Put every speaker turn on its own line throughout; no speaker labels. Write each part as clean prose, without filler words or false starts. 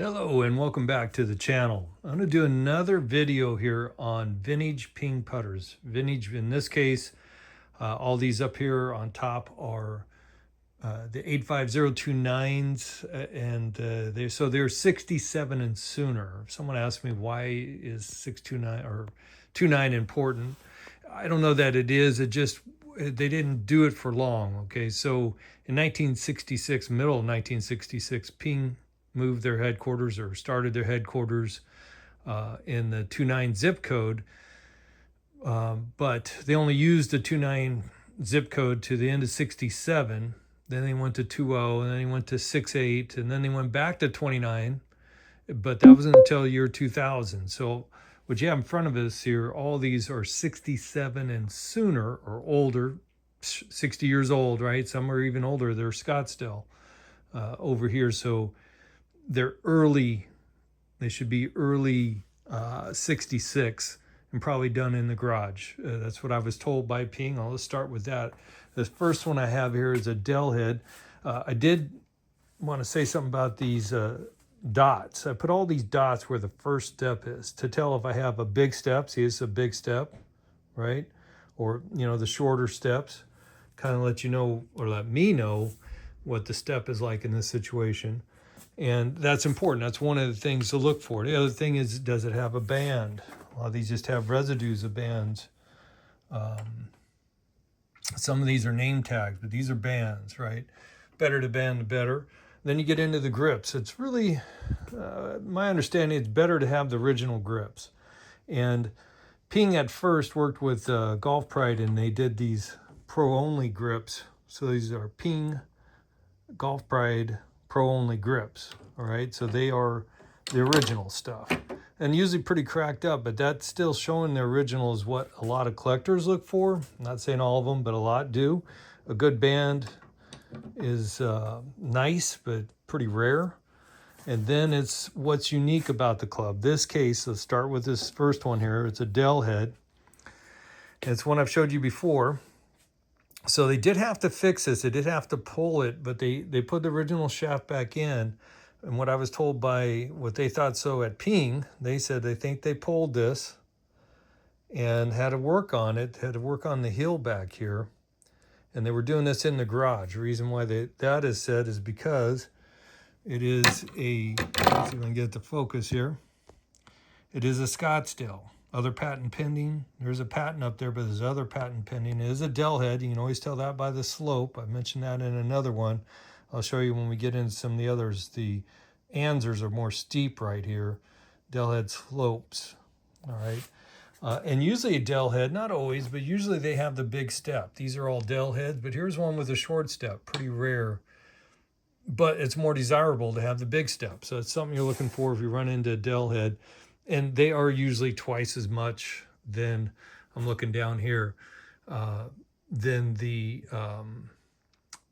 Hello and welcome back to the channel. I'm going to do another video here on vintage Ping putters. Vintage in this case, all these up here on top are the 85029s and they're 67 and sooner. If someone asked me why is 629 or 29 important, I don't know that it is. They didn't do it for long. Okay, so in 1966, middle of 1966, Ping moved their headquarters or started their headquarters in the 29 zip code, but they only used the 29 zip code to the end of 67. Then they went to 20, and then they went to 68, and then they went back to 29, but that wasn't until year 2000. So what you have in front of us here, all these are 67 and sooner or older, 60 years old, right? Some are even older. They're Scottsdale over here. So they're early, they should be early 66 and probably done in the garage. That's what I was told by Ping. Let's start with that. The first one I have here is a Dell head. I did want to say something about these dots. I put all these dots where the first step is to tell if I have a big step. See, it's a big step, right? Or, the shorter steps, kind of let you know or let me know what the step is like in this situation. And that's important. That's one of the things to look for. The other thing is, does it have a band? A lot of these just have residues of bands. Some of these are name tags, but these are bands, right? Better to band, the better. Then you get into the grips. It's really, my understanding, it's better to have the original grips. And Ping at first worked with Golf Pride, and they did these pro-only grips. So these are Ping Golf Pride pro-only grips, all right? So they are the original stuff. And usually pretty cracked up, but that's still showing the original is what a lot of collectors look for. I'm not saying all of them, but a lot do. A good band is nice, but pretty rare. And then it's what's unique about the club. This case, let's start with this first one here. It's a Dell head. It's one I've showed you before. So they did have to fix this. They did have to pull it, but they put the original shaft back in. And what I was told by what they thought so at Ping, they said they think they pulled this and had to work on it, had to work on the heel back here. And they were doing this in the garage. The reason why that is said is because it is let's see if I can get the focus here. It is a Scottsdale. Other patent pending. There's a patent up there, but there's other patent pending. It is a Dell head. You can always tell that by the slope. I mentioned that in another one. I'll show you when we get into some of the others. The Anzers are more steep right here. Dell head slopes. All right. And usually a Dell head, not always, but usually they have the big step. These are all Dell heads, but here's one with a short step. Pretty rare. But it's more desirable to have the big step. So it's something you're looking for if you run into a Dell head. And they are usually twice as much than, I'm looking down here, than the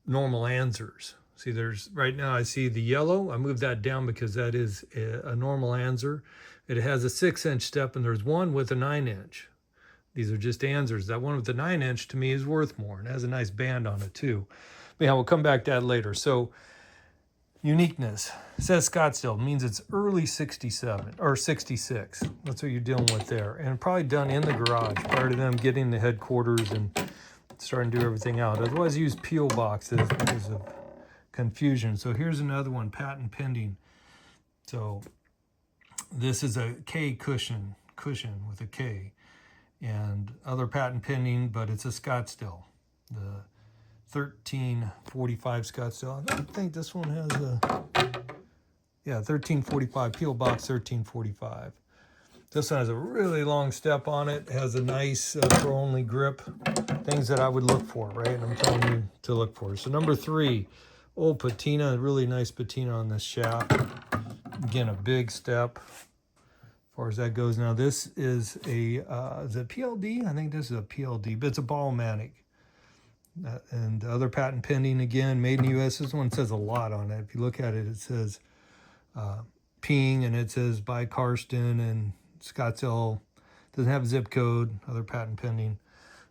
normal Anzers. See, there's, right now I see the yellow. I moved that down because that is a normal Anzer. It has a 6-inch step, and there's one with a 9-inch. These are just Anzers. That one with the 9-inch to me is worth more, and it has a nice band on it too. But yeah, we'll come back to that later. So, uniqueness. It says Scottsdale, means it's early 67 or 66. That's what you're dealing with there. And probably done in the garage prior to them getting the headquarters and starting to do everything out. Otherwise, use P.O. boxes because of confusion. So here's another one, patent pending. So this is a K cushion with a K. And other patent pending, but it's a Scottsdale. The 1345 Scottsdale. I think this one has a, 1345, P.O. Box 1345. This one has a really long step on it, has a nice pro-only grip, things that I would look for, right? And I'm telling you to look for. So number 3, old patina, really nice patina on this shaft. Again, a big step as far as that goes. Now this is a, is it PLD? I think this is a PLD, but it's a Ballmatic. And other patent pending, again, made in the U.S. This one says a lot on it. If you look at it, it says Ping, and it says by Karsten and Scottsdale. Doesn't have a zip code, other patent pending.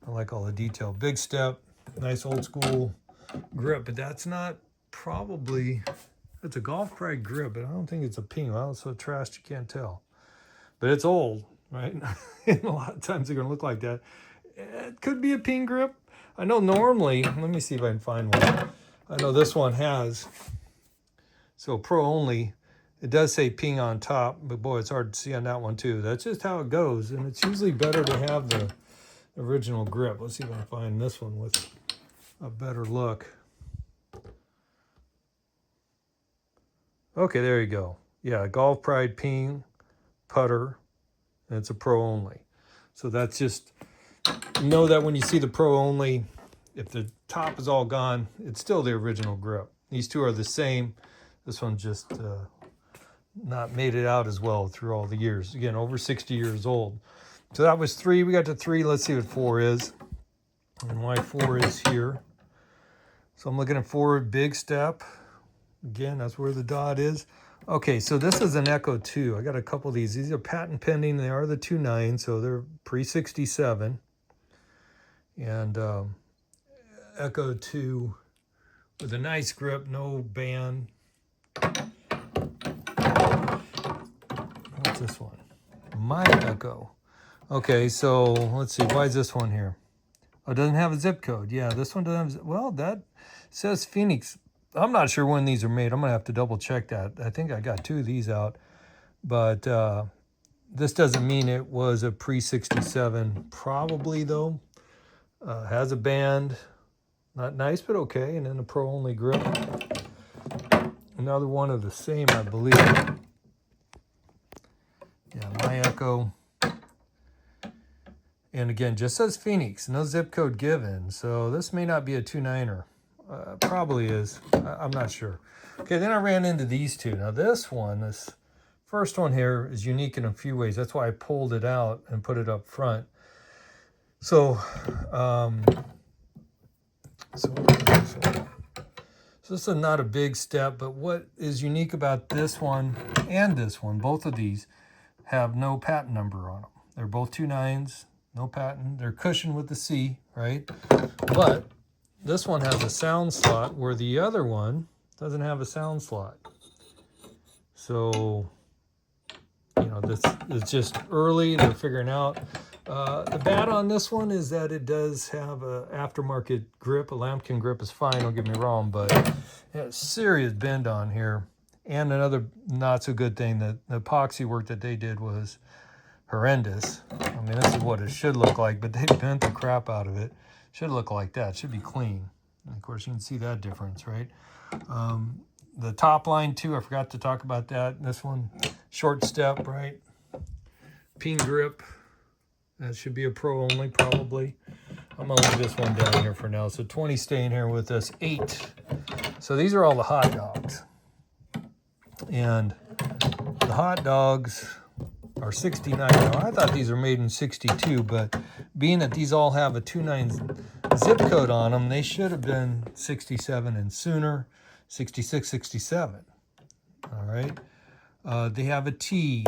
I like all the detail. Big step, nice old school grip, but that's not probably, It's a Golf Pride grip, but I don't think it's a Ping. Well, it's so trashed you can't tell. But it's old, right? And a lot of times they're going to look like that. It could be a Ping grip. I know normally, let me see if I can find one. I know this one has, so Pro only. It does say Ping on top, but boy, it's hard to see on that one too. That's just how it goes, and it's usually better to have the original grip. Let's see if I can find this one with a better look. Okay, there you go. Yeah, Golf Pride Ping putter, and it's a Pro only. So that's just, know that when you see the Pro only, if the top is all gone, it's still the original grip. These two are the same. This one's just not made it out as well through all the years. Again, over 60 years old. So that was 3. We got to 3. Let's see what 4 is and why 4 is here. So I'm looking at 4, big step. Again, that's where the dot is. Okay, so this is an Echo 2. I got a couple of these. These are patent pending. They are the 2.9, so they're pre-67. And Echo 2 with a nice grip, no band. What's this one? My Echo. Okay, so let's see. Why is this one here? Oh, it doesn't have a zip code. Yeah, this one doesn't have, well, that says Phoenix. I'm not sure when these are made. I'm going to have to double check that. I think I got 2 of these out. But this doesn't mean it was a pre-67. Probably, though. Has a band. Not nice, but okay. And then a Pro-only grip. Another one of the same, I believe. Yeah, My Echo. And again, just says Phoenix. No zip code given. So this may not be a 2.9er. Probably is. I'm not sure. Okay, then I ran into these two. Now this one, this first one here is unique in a few ways. That's why I pulled it out and put it up front. So, so this is not a big step, but what is unique about this one and this one, both of these have no patent number on them. They're both 2.9s, no patent. They're cushioned with the C, right? But this one has a sound slot where the other one doesn't have a sound slot. So, you know, this is just early. They're figuring out. The bad on this one is that it does have a aftermarket grip. A lambkin grip is fine, don't get me wrong, but it has serious bend on here. And another not so good thing, that the epoxy work that they did was horrendous. I mean, this is what it should look like, but they bent the crap out of it. Should look like that. Should be clean. And of course, you can see that difference, right? The top line, too, I forgot to talk about that. This one, short step, right? Ping grip. That should be a Pro only, probably. I'm going to leave this one down here for now. So 20 staying here with us. 8. So these are all the hot dogs. And the hot dogs are 69. Now, I thought these were made in 62, but being that these all have a 2.9 zip code on them, they should have been 67 and sooner, 66, 67. All right. They have a T.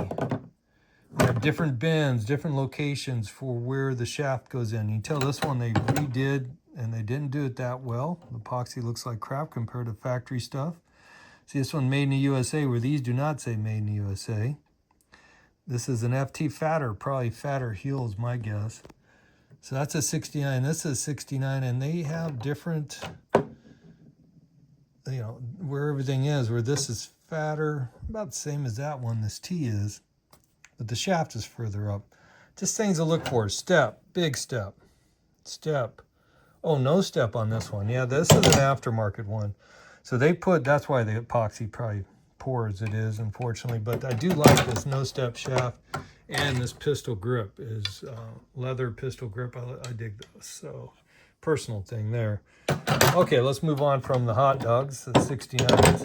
They have different bends, different locations for where the shaft goes in. You can tell this one they redid, and they didn't do it that well. The epoxy looks like crap compared to factory stuff. See, this one made in the USA, where these do not say made in the USA. This is an FT fatter, probably fatter heels, my guess. So that's a 69. This is 69, and they have different, you know, where everything is. Where this is fatter, about the same as that one. This T is, but the shaft is further up. Just things to look for. Step, big step, step. Oh, no step on this one. Yeah, this is an aftermarket one. So they put, that's why the epoxy probably poor as it is, unfortunately. But I do like this no step shaft, and this pistol grip is leather pistol grip. I dig those. So personal thing there. Okay, let's move on from the hot dogs, the 69s.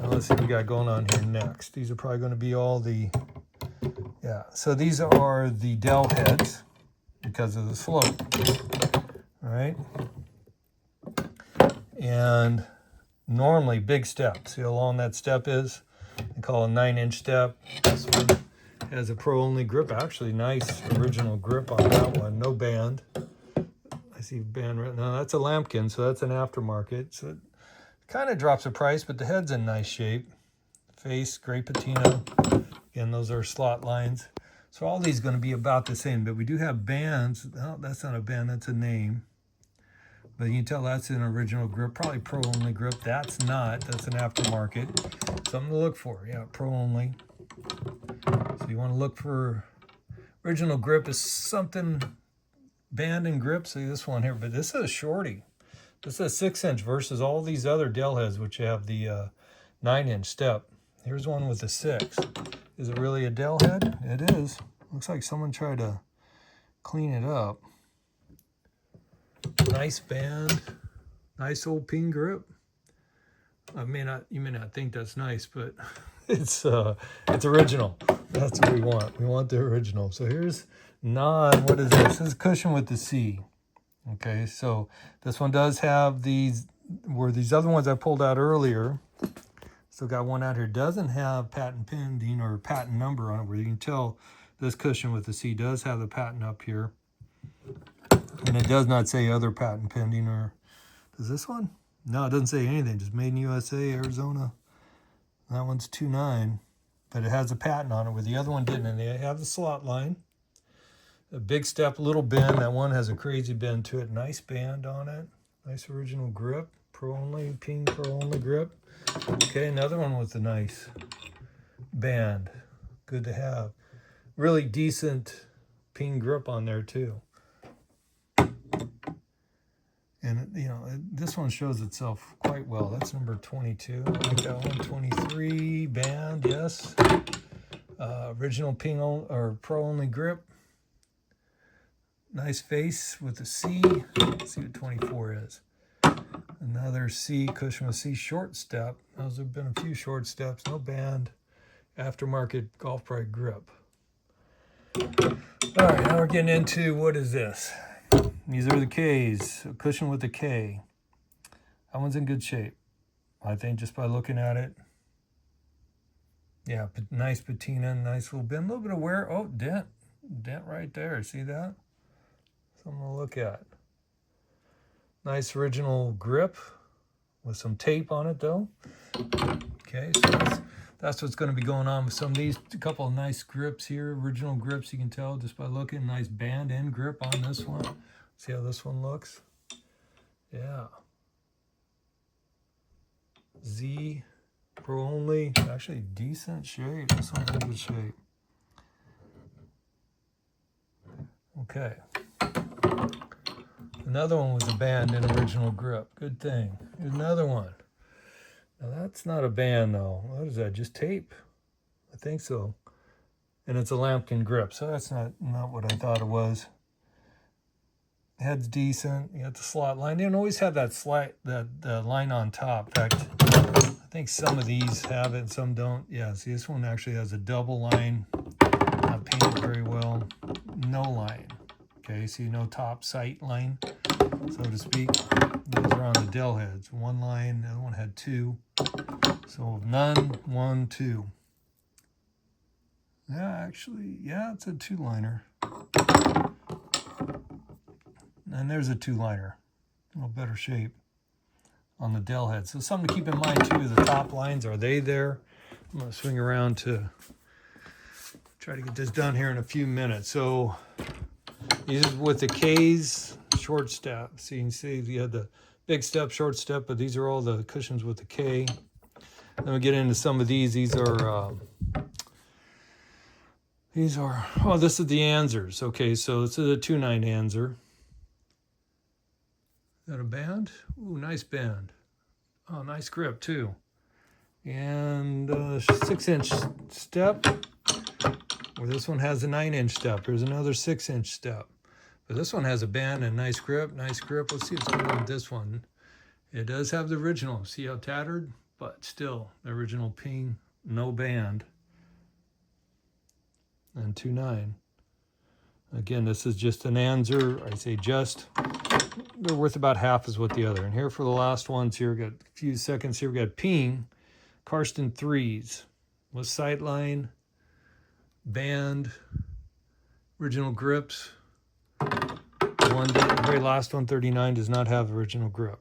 Now let's see what we got going on here next. These are probably going to be all the, yeah. So these are the dowel heads because of the slope. All right. And normally big step. See how long that step is? They call it a 9-inch step. This one has a Pro only grip. Actually, nice original grip on that one. No band. I see band right now. That's a lambkin, so that's an aftermarket. So Kind of drops the price, but the head's in nice shape. Face, gray patina. Again, those are slot lines. So all these going to be about the same, but we do have bands. Oh, that's not a band, that's a name. But you can tell that's an original grip, probably pro only grip. That's not, that's an aftermarket. Something to look for, yeah, pro only. So you want to look for original grip is something band and grip. See this one here, but this is a shorty. This is a 6-inch versus all these other Dell heads, which have the 9-inch step. Here's one with a 6. Is it really a Dell head? It is. Looks like someone tried to clean it up. Nice band, nice old pin grip. You may not think that's nice, but it's original. That's what we want. We want the original. So here's what is this? This is cushion with the C. Okay, so this one does have these, where these other ones I pulled out earlier. Still got one out here. Doesn't have patent pending or patent number on it, where you can tell this cushion with the C does have the patent up here. And it does not say other patent pending, or does this one? No, it doesn't say anything. Just made in USA, Arizona. That one's 2.9, but it has a patent on it, where the other one didn't. And they have the slot line, a big step, little bend. That one has a crazy bend to it. Nice band on it. Nice original grip. Pro only, ping pro only grip. Okay, another one with a nice band. Good to have. Really decent ping grip on there too. And, you know, this one shows itself quite well. That's number 22. I like that one. 23, band, yes. Original ping or pro only grip. Nice face with a C. Let's see what 24 is. Another C, cushion with C, short step. Those have been a few short steps. No band. Aftermarket Golf Pride grip. All right, now we're getting into, what is this? These are the Ks, a cushion with a K. That one's in good shape, I think, just by looking at it. Yeah, nice patina, nice little bend, a little bit of wear. Oh, dent right there. See that? Something to look at. Nice original grip with some tape on it, though. Okay, so that's what's going to be going on with some of these. A couple of nice grips here, original grips. You can tell just by looking. Nice band and grip on this one. See how this one looks? Yeah. Z, pro only. Actually, decent shape. This one's in good shape. Okay. Another one with a band and original grip. Good thing. Here's another one. Now that's not a band though. What is that? Just tape? I think so. And it's a lambkin grip, so that's not what I thought it was. Head's decent. You got the slot line. They don't always have that line on top. In fact, I think some of these have it and some don't. Yeah, see, this one actually has a double line. Not painted very well. No line. Okay, see, no top sight line, so to speak. Those are on the Dell heads. One line, the other one had two. So none, 1, 2. Yeah, actually, yeah, it's a 2-liner. And there's a 2-liner. A little better shape on the Dell head. So something to keep in mind too, the top lines, are they there? I'm going to swing around to try to get this done here in a few minutes. So these are with the K's, short step. So you can see you had the big step, short step, but these are all the cushions with the K. Then we get into some of these. These are, oh, this is the Anzers. Okay, so this is a 2.9 Anzer. Is that a band? Ooh, nice band. Oh, nice grip too. And 6-inch step, where this one has a 9-inch step. Here's another 6-inch step. But this one has a band and nice grip, nice grip. Let's see what's going on with this one. It does have the original. See how tattered? But still, the original ping, no band. And 2.9. Again, this is just an Anzer. I say just. They're worth about half as what the other. And here for the last ones here, we got a few seconds here. We got ping, Karsten 3s with sightline, band, original grips. The very last one, 39, does not have original grip.